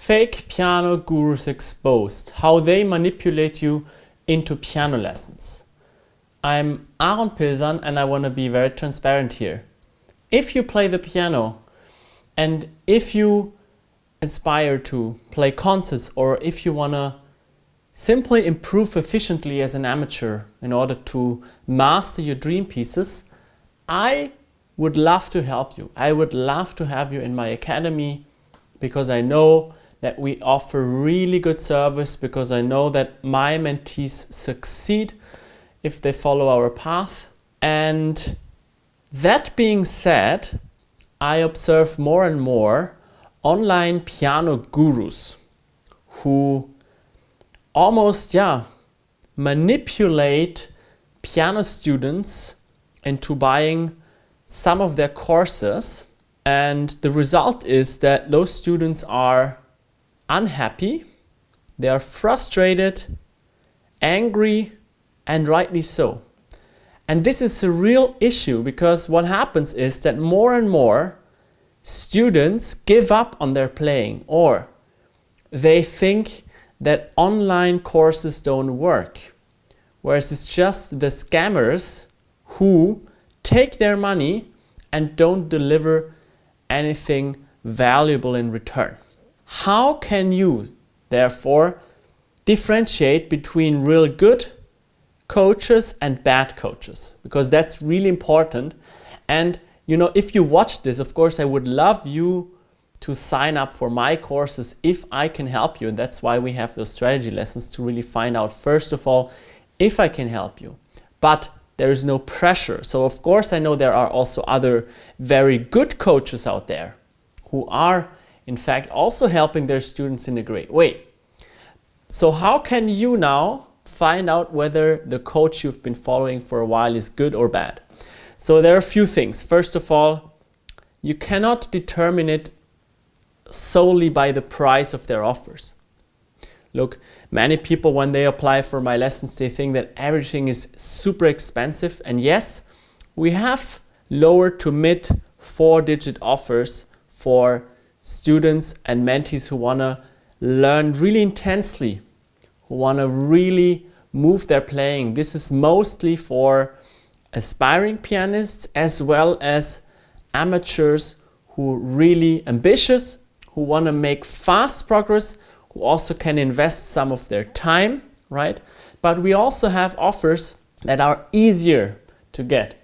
fake piano gurus exposed, how they manipulate you into piano lessons. I'm Aaron Pilsan and I want to be very transparent here. If you play the piano and if you aspire to play concerts, or if you want to simply improve efficiently as an amateur in order to master your dream pieces, I would love to help you. I would love to have you in my academy, because I know that we offer really good service, because I know that my mentees succeed if they follow our path. And that being said, I observe more and more online piano gurus who almost manipulate piano students into buying some of their courses, and the result is that those students are unhappy, they are frustrated, angry, and rightly so. And this is a real issue, because what happens is that more and more students give up on their playing, or they think that online courses don't work, whereas it's just the scammers who take their money and don't deliver anything valuable in return. How can you therefore differentiate between real good coaches and bad coaches? Because that's really important. And if you watch this, of course I would love you to sign up for my courses if I can help you. And that's why we have those strategy lessons, to really find out, first of all, if I can help you. But there is no pressure. So of course I know there are also other very good coaches out there who are in fact also helping their students in a great way. So how can you now find out whether the coach you've been following for a while is good or bad? So there are a few things. First of all, you cannot determine it solely by the price of their offers. Look, many people, when they apply for my lessons, they think that everything is super expensive. And yes, we have lower to mid 4-digit offers for students and mentees who want to learn really intensely, who want to really move their playing. This is mostly for aspiring pianists as well as amateurs who are really ambitious, who want to make fast progress, who also can invest some of their time, right? But we also have offers that are easier to get.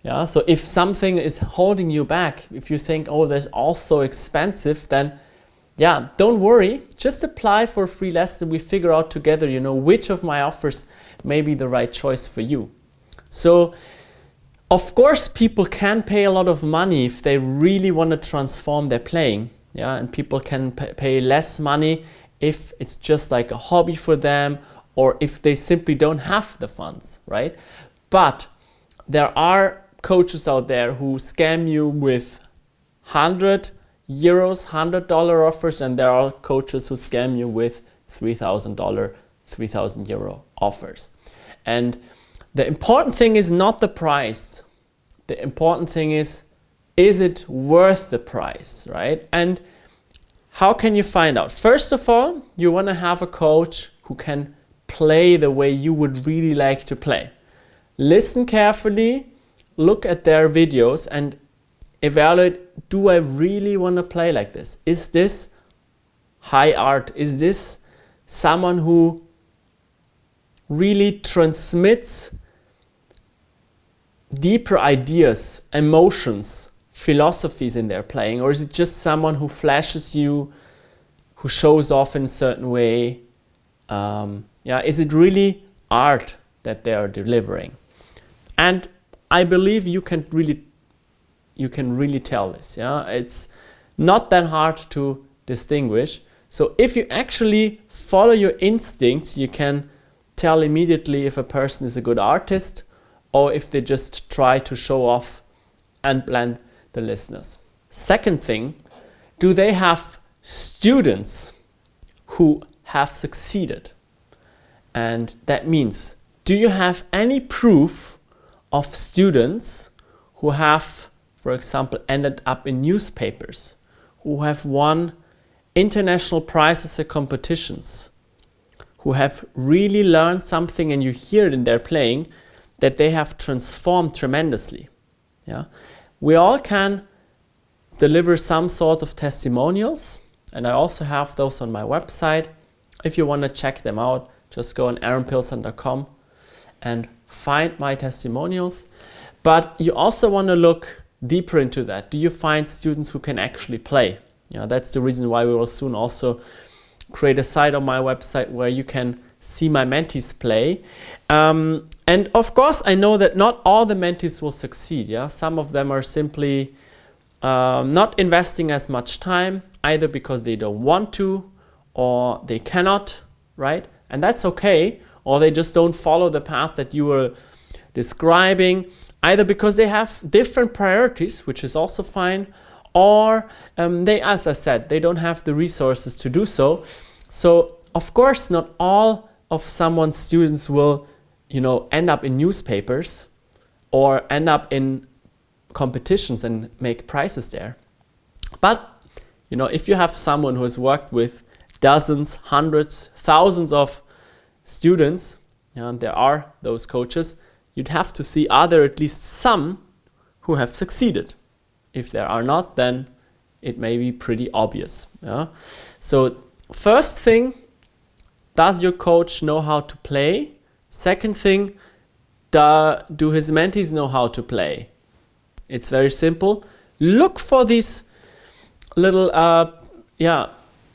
Yeah, so if something is holding you back, if you think, oh, that's also expensive, then don't worry, just apply for a free lesson. We figure out together, which of my offers may be the right choice for you. So of course people can pay a lot of money if they really want to transform their playing. Yeah, and people can pay less money if it's just like a hobby for them, or if they simply don't have the funds, right? But there are coaches out there who scam you with €100, $100 offers, and there are coaches who scam you with $3,000, €3,000 offers. And the important thing is not the price. The important thing is it worth the price, right? And how can you find out? First of all, you want to have a coach who can play the way you would really like to play. Listen carefully, look at their videos and evaluate, do I really want to play like this? Is this high art? Is this someone who really transmits deeper ideas, emotions, philosophies in their playing? Or is it just someone who flashes you, who shows off in a certain way? Is it really art that they are delivering? And I believe you can really tell this. Yeah, it's not that hard to distinguish. So if you actually follow your instincts, you can tell immediately if a person is a good artist or if they just try to show off and blend the listeners. Second thing, do they have students who have succeeded? And that means, do you have any proof of students who have, for example, ended up in newspapers, who have won international prizes at competitions, who have really learned something, and you hear it in their playing, that they have transformed tremendously. Yeah? We all can deliver some sort of testimonials, and I also have those on my website. If you want to check them out, just go on aaronpilson.com and find my testimonials. But you also want to look deeper into that. Do you find students who can actually play? Yeah, that's the reason why we will soon also create a site on my website where you can see my mentees play. And of course, I know that not all the mentees will succeed. Yeah, some of them are simply not investing as much time, either because they don't want to or they cannot, right? And that's okay. Or they just don't follow the path that you were describing, either because they have different priorities, which is also fine, or they, as I said, they don't have the resources to do so. So, of course, not all of someone's students will, end up in newspapers or end up in competitions and make prizes there. But, if you have someone who has worked with dozens, hundreds, thousands of students, and there are those coaches, you'd have to see, are there at least some who have succeeded? If there are not, then it may be pretty obvious. Yeah? So first thing, does your coach know how to play? Second thing, do his mentees know how to play? It's very simple. Look for these little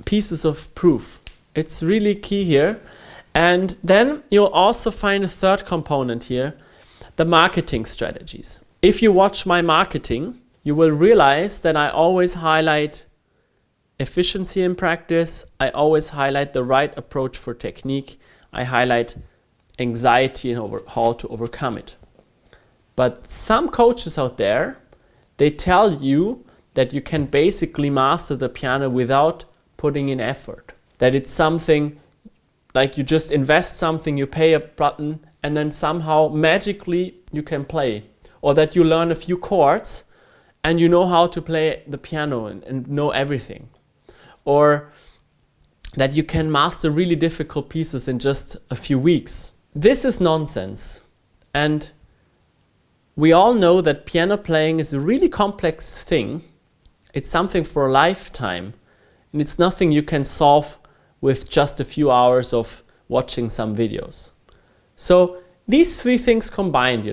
pieces of proof. It's really key here. And then you'll also find a third component here, the marketing strategies. If you watch my marketing, you will realize that I always highlight efficiency in practice. I always highlight the right approach for technique. I highlight anxiety and how to overcome it. But some coaches out there, they tell you that you can basically master the piano without putting in effort. That it's something like you just invest something, you pay a button, and then somehow magically you can play. Or that you learn a few chords and you know how to play the piano and know everything. Or that you can master really difficult pieces in just a few weeks. This is nonsense. And we all know that piano playing is a really complex thing. It's something for a lifetime. And it's nothing you can solve with just a few hours of watching some videos. So these three things combined,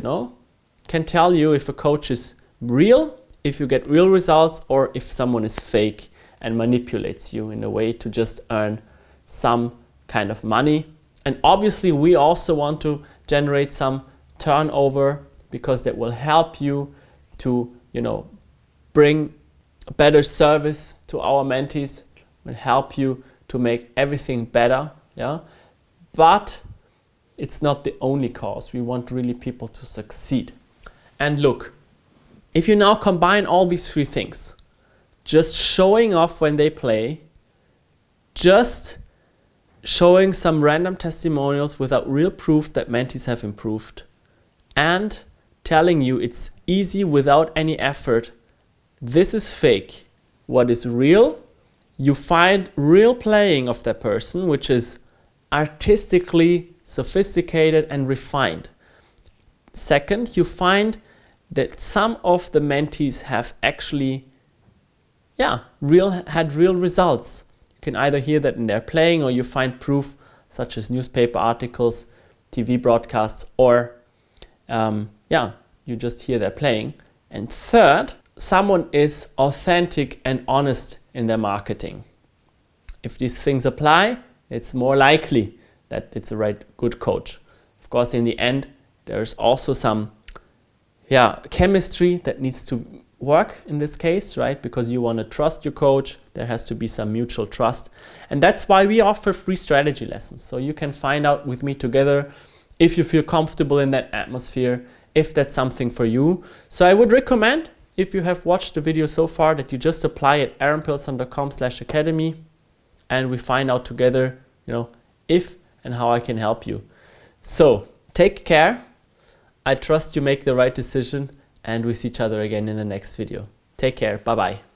can tell you if a coach is real, if you get real results, or if someone is fake and manipulates you in a way to just earn some kind of money. And obviously we also want to generate some turnover, because that will help you to, bring a better service to our mentees, will help you to make everything better. Yeah, but it's not the only cause. We want really people to succeed. And look, if you now combine all these three things, just showing off when they play, just showing some random testimonials without real proof that mentees have improved, and telling you it's easy without any effort, this is fake. What is real? You find real playing of that person, which is artistically sophisticated and refined. Second, you find that some of the mentees have actually had real results. You can either hear that in their playing, or you find proof such as newspaper articles, TV broadcasts, or you just hear their playing. And third, someone is authentic and honest in their marketing. If these things apply, it's more likely that it's a good coach. Of course, in the end, there's also some chemistry that needs to work in this case, right? Because you want to trust your coach. There has to be some mutual trust. And that's why we offer free strategy lessons. So you can find out with me together if you feel comfortable in that atmosphere, if that's something for you. So I would recommend, if you have watched the video so far, that you just apply at aaronpilson.com/academy, and we find out together, if and how I can help you. So take care. I trust you make the right decision, and we see each other again in the next video. Take care. Bye-bye.